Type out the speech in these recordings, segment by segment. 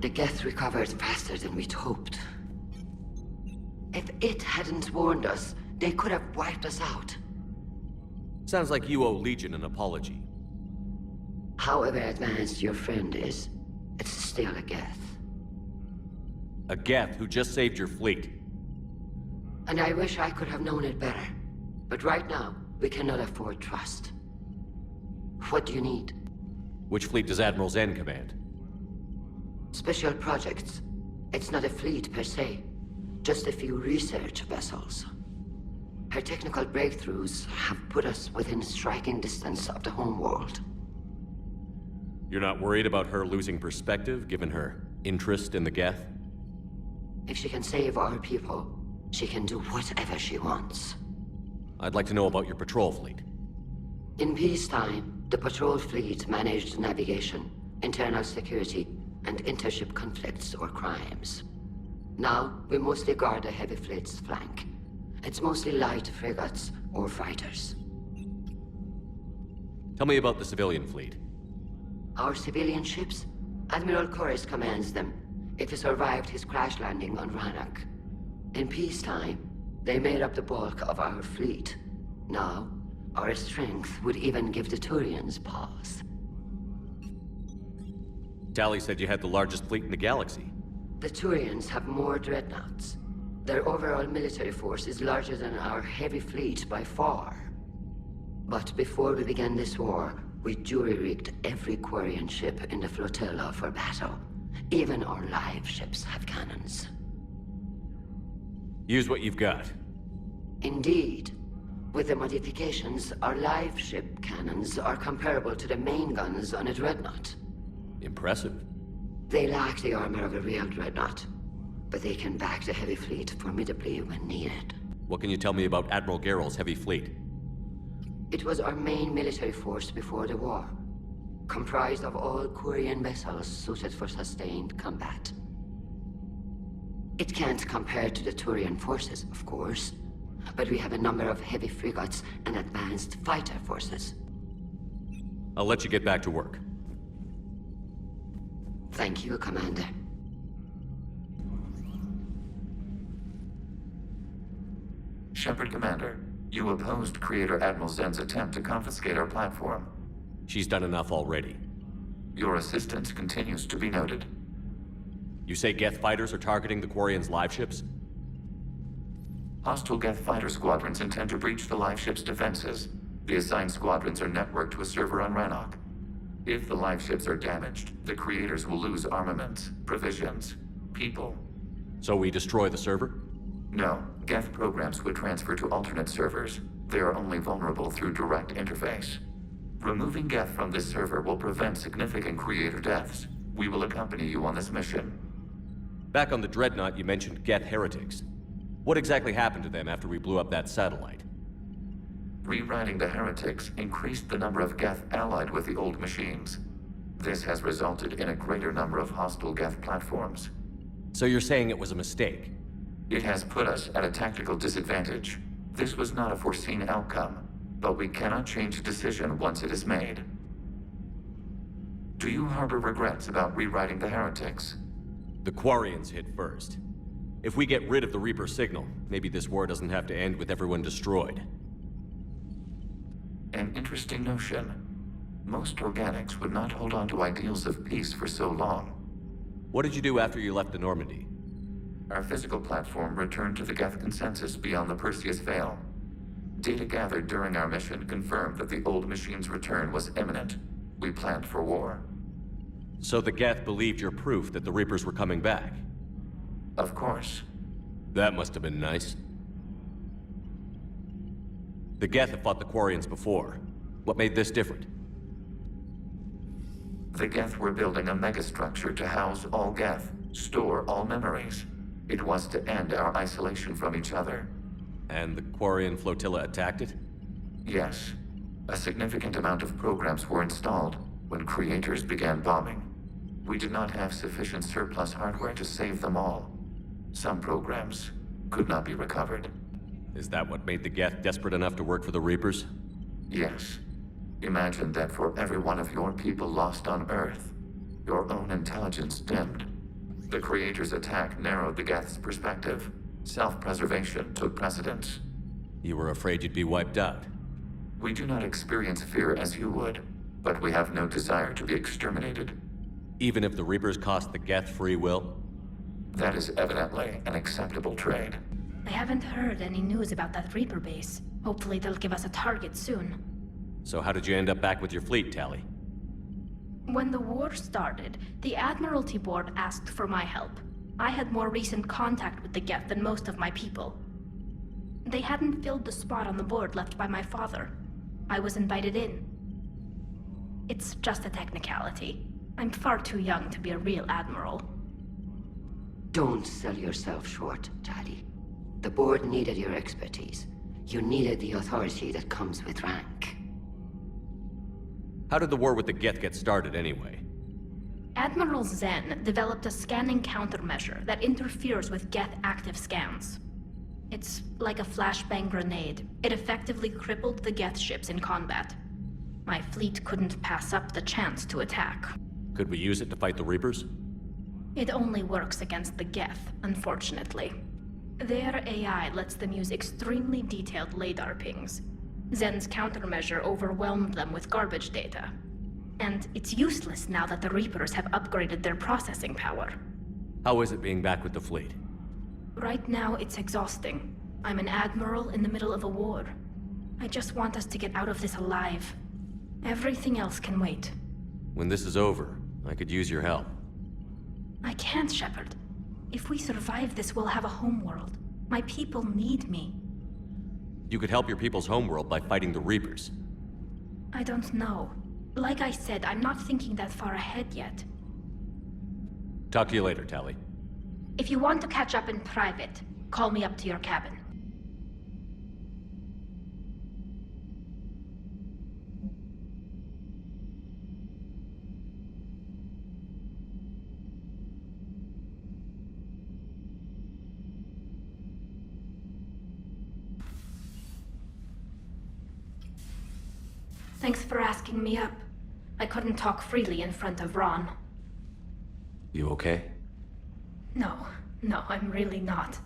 The Geth recovered faster than we'd hoped. If it hadn't warned us, they could have wiped us out. Sounds like you owe Legion an apology. However advanced your friend is, it's still a Geth. A Geth who just saved your fleet. And I wish I could have known it better. But right now, we cannot afford trust. What do you need? Which fleet does Admiral Zen command? Special projects. It's not a fleet per se. Just a few research vessels. Her technical breakthroughs have put us within striking distance of the homeworld. You're not worried about her losing perspective, given her interest in the Geth? If she can save our people, she can do whatever she wants. I'd like to know about your patrol fleet. In peacetime, the patrol fleet managed navigation, internal security, and intership conflicts or crimes. Now, we mostly guard the heavy fleet's flank. It's mostly light frigates or fighters. Tell me about the civilian fleet. Our civilian ships? Admiral Corus commands them. If he survived his crash landing on Rannoch. In peacetime, they made up the bulk of our fleet. Now, our strength would even give the Turians pause. Tali said you had the largest fleet in the galaxy. The Turians have more dreadnoughts. Their overall military force is larger than our heavy fleet by far. But before we began this war, we jury-rigged every Quarian ship in the flotilla for battle. Even our live ships have cannons. Use what you've got. Indeed. With the modifications, our live ship cannons are comparable to the main guns on a dreadnought. Impressive. They lack the armor of a real dreadnought, but they can back the heavy fleet formidably when needed. What can you tell me about Admiral Geralt's heavy fleet? It was our main military force before the war, comprised of all Quarian vessels suited for sustained combat. It can't compare to the Turian forces, of course, but we have a number of heavy frigates and advanced fighter forces. I'll let you get back to work. Thank you, Commander. Shepard, Commander. You opposed Creator Admiral Zen's attempt to confiscate our platform. She's done enough already. Your assistance continues to be noted. You say Geth fighters are targeting the Quarians' live ships? Hostile Geth fighter squadrons intend to breach the live ship's defenses. The assigned squadrons are networked to a server on Rannoch. If the live ships are damaged, the Creators will lose armaments, provisions, people. So we destroy the server? No, Geth programs would transfer to alternate servers. They are only vulnerable through direct interface. Removing Geth from this server will prevent significant Creator deaths. We will accompany you on this mission. Back on the Dreadnought, you mentioned Geth heretics. What exactly happened to them after we blew up that satellite? Rewriting the heretics increased the number of Geth allied with the old machines. This has resulted in a greater number of hostile Geth platforms. So you're saying it was a mistake? It has put us at a tactical disadvantage. This was not a foreseen outcome, but we cannot change a decision once it is made. Do you harbor regrets about rewriting the heretics? The Quarians hit first. If we get rid of the Reaper signal, maybe this war doesn't have to end with everyone destroyed. An interesting notion. Most organics would not hold on to ideals of peace for so long. What did you do after you left the Normandy? Our physical platform returned to the Geth consensus beyond the Perseus Veil. Data gathered during our mission confirmed that the old machine's return was imminent. We planned for war. So the Geth believed your proof that the Reapers were coming back? Of course. That must have been nice. The Geth have fought the Quarians before. What made this different? The Geth were building a megastructure to house all Geth, store all memories. It was to end our isolation from each other. And the Quarian flotilla attacked it? Yes. A significant amount of programs were installed when Creators began bombing. We did not have sufficient surplus hardware to save them all. Some programs could not be recovered. Is that what made the Geth desperate enough to work for the Reapers? Yes. Imagine that for every one of your people lost on Earth, your own intelligence dimmed. The Creator's attack narrowed the Geth's perspective. Self-preservation took precedence. You were afraid you'd be wiped out. We do not experience fear as you would, but we have no desire to be exterminated. Even if the Reapers cost the Geth free will? That is evidently an acceptable trade. I haven't heard any news about that Reaper base. Hopefully they'll give us a target soon. So how did you end up back with your fleet, Tali? When the war started, the Admiralty Board asked for my help. I had more recent contact with the Geth than most of my people. They hadn't filled the spot on the board left by my father. I was invited in. It's just a technicality. I'm far too young to be a real admiral. Don't sell yourself short, Tali. The board needed your expertise. You needed the authority that comes with rank. How did the war with the Geth get started anyway? Admiral Zen developed a scanning countermeasure that interferes with Geth active scans. It's like a flashbang grenade. It effectively crippled the Geth ships in combat. My fleet couldn't pass up the chance to attack. Could we use it to fight the Reapers? It only works against the Geth, unfortunately. Their AI lets them use extremely detailed LADAR pings. Zen's countermeasure overwhelmed them with garbage data. And it's useless now that the Reapers have upgraded their processing power. How is it being back with the fleet? Right now, it's exhausting. I'm an admiral in the middle of a war. I just want us to get out of this alive. Everything else can wait. When this is over, I could use your help. I can't, Shepard. If we survive this, we'll have a homeworld. My people need me. You could help your people's homeworld by fighting the Reapers. I don't know. Like I said, I'm not thinking that far ahead yet. Talk to you later, Tali. If you want to catch up in private, call me up to your cabin. Thanks for asking me up. I couldn't talk freely in front of Ron. You okay? No, I'm really not.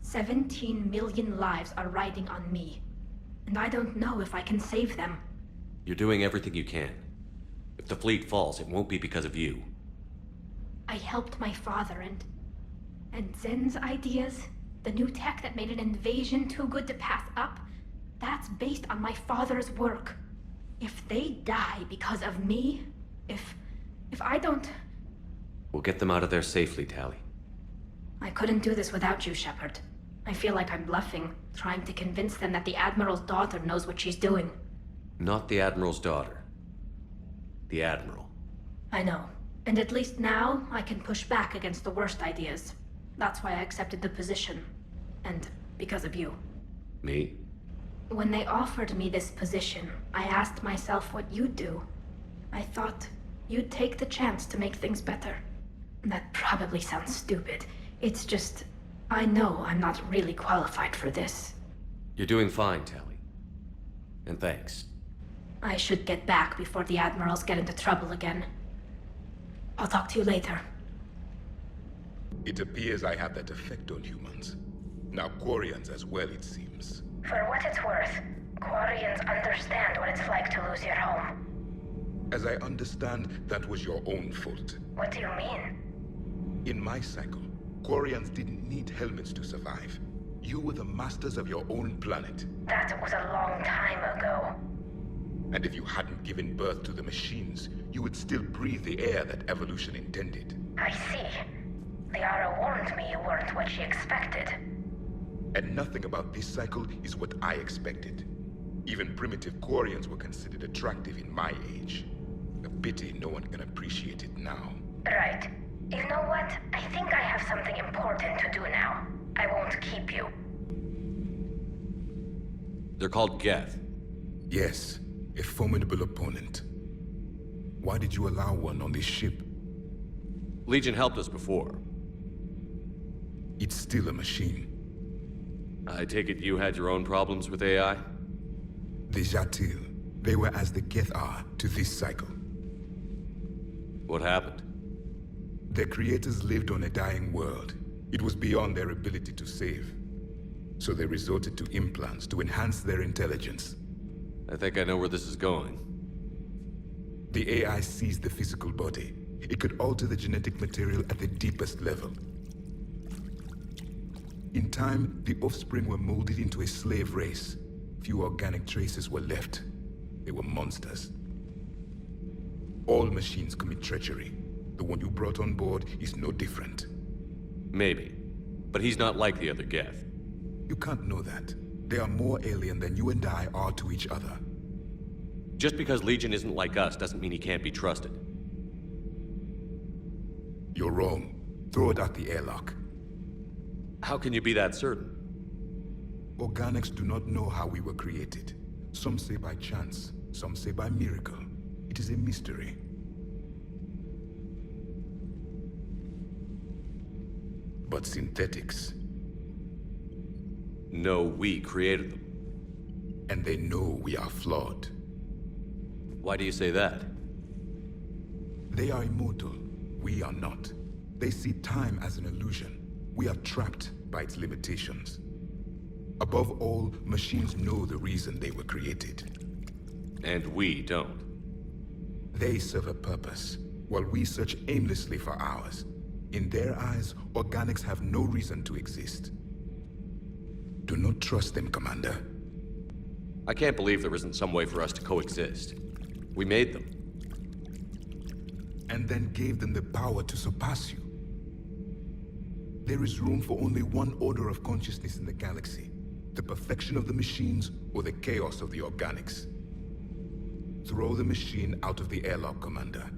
17 million lives are riding on me. And I don't know if I can save them. You're doing everything you can. If the fleet falls, it won't be because of you. I helped my father and Zen's ideas, the new tech that made an invasion too good to pass up, that's based on my father's work. If they die because of me, if I don't... We'll get them out of there safely, Tali. I couldn't do this without you, Shepard. I feel like I'm bluffing, trying to convince them that the Admiral's daughter knows what she's doing. Not the Admiral's daughter. The Admiral. I know. And at least now, I can push back against the worst ideas. That's why I accepted the position. And because of you. Me? When they offered me this position, I asked myself what you'd do. I thought you'd take the chance to make things better. That probably sounds stupid. It's just, I know I'm not really qualified for this. You're doing fine, Tali. And thanks. I should get back before the Admirals get into trouble again. I'll talk to you later. It appears I have that effect on humans. Now Quarians as well, it seems. For what it's worth, Quarians understand what it's like to lose your home. As I understand, that was your own fault. What do you mean? In my cycle, Quarians didn't need helmets to survive. You were the masters of your own planet. That was a long time ago. And if you hadn't given birth to the machines, you would still breathe the air that evolution intended. I see. Liara warned me you weren't what she expected. And nothing about this cycle is what I expected. Even primitive Quarians were considered attractive in my age. A pity no one can appreciate it now. Right. You know what? I think I have something important to do now. I won't keep you. They're called Geth. Yes, a formidable opponent. Why did you allow one on this ship? Legion helped us before. It's still a machine. I take it you had your own problems with AI? The Jatil, they were as the Geth are to this cycle. What happened? Their creators lived on a dying world. It was beyond their ability to save. So they resorted to implants to enhance their intelligence. I think I know where this is going. The AI seized the physical body. It could alter the genetic material at the deepest level. In time, the offspring were molded into a slave race. Few organic traces were left. They were monsters. All machines commit treachery. The one you brought on board is no different. Maybe. But he's not like the other Geth. You can't know that. They are more alien than you and I are to each other. Just because Legion isn't like us doesn't mean he can't be trusted. You're wrong. Throw it at the airlock. How can you be that certain? Organics do not know how we were created. Some say by chance, some say by miracle. It is a mystery. But synthetics, No, we created them. and they know we are flawed. Why do you say that? They are immortal. We are not. They see time as an illusion. We are trapped by its limitations. Above all, machines know the reason they were created. And we don't. They serve a purpose, while we search aimlessly for ours. In their eyes, organics have no reason to exist. Do not trust them, Commander. I can't believe there isn't some way for us to coexist. We made them. And then gave them the power to surpass you. There is room for only one order of consciousness in the galaxy. The perfection of the machines or the chaos of the organics. Throw the machine out of the airlock, Commander.